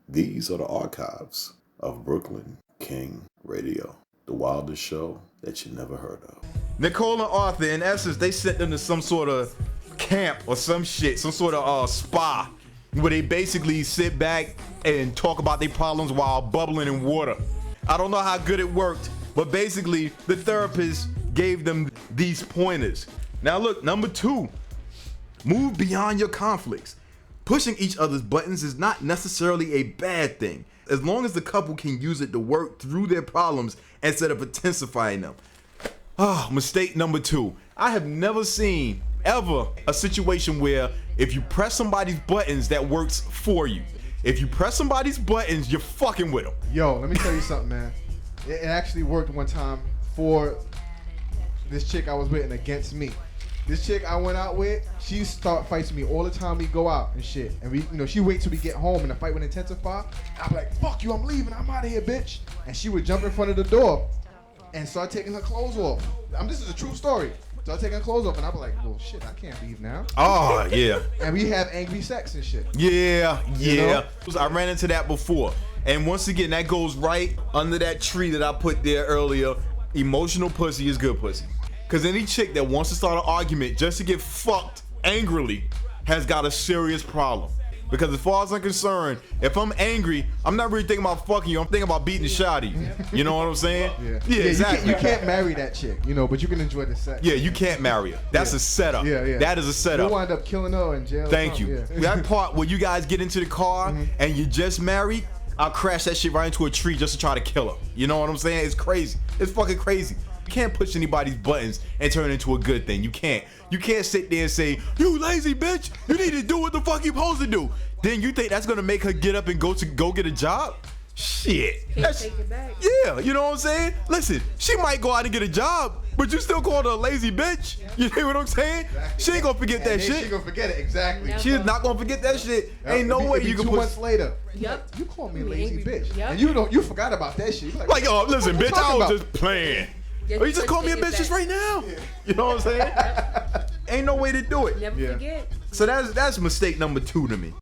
These are the archives of Brooklyn King Radio, the wildest show that you never heard of. Nicole and Arthur, in essence, they sent them to some sort of camp or some shit, some sort of spa, where they basically sit back and talk about their problems while bubbling in water. I don't know how good it worked, but basically the therapist gave them these pointers. Now look, number 2, move beyond your conflicts. Pushing each other's buttons is not necessarily a bad thing, as long as the couple can use it to work through their problems instead of intensifying them. Mistake number 2. I have never seen ever a situation where if you press somebody's buttons, that works for you. If you press somebody's buttons, you're fucking with them. Yo, let me tell you something, man. It actually worked one time for this chick I was with and against me. This chick I went out with, she start fighting me all the time. We go out and shit, and we, she wait till we get home and the fight would intensify. I'm like, fuck you, I'm leaving, I'm out of here, bitch. And she would jump in front of the door and start taking her clothes off. This is a true story. Start taking her clothes off, and I'm like, well, shit, I can't leave now. Oh, yeah. And we have angry sex and shit. Yeah. You know? I ran into that before. And once again, that goes right under that tree that I put there earlier. Emotional pussy is good pussy. Because any chick that wants to start an argument just to get fucked angrily has got a serious problem. Because as far as I'm concerned, if I'm angry, I'm not really thinking about fucking you. I'm thinking about beating the shotty. You know what I'm saying? Yeah, exactly. You can't marry that chick, but you can enjoy the sex. Yeah, you can't marry her. That's a setup. Yeah. That is a setup. You'll wind up killing her in jail. Thank you. Yeah. That part where you guys get into the car and you just married, I'll crash that shit right into a tree just to try to kill her. You know what I'm saying? It's crazy. It's fucking crazy. You can't push anybody's buttons and turn it into a good thing. You can't. You can't sit there and say, you lazy bitch, you need to do what the fuck you supposed to do. Then you think that's gonna make her get up and go get a job? Shit. Can't take it back. Yeah, you know what I'm saying? Listen, she might go out and get a job, but you still call her a lazy bitch. You hear what I'm saying? Exactly. She ain't gonna forget that shit. She gonna forget it, exactly. Never. She's not gonna forget that shit. Ain't no way you can 2 put. months later. Yep. You called me a You lazy angry bitch, bitch. and you forgot about that shit. You Like, oh, listen, what you bitch, I talking was about? just playing. Yeah, Oh, you just called me a take it bitch just back. right now. You know what I'm saying? Ain't no way to do it. Never Yeah. forget. So that's mistake number 2 to me.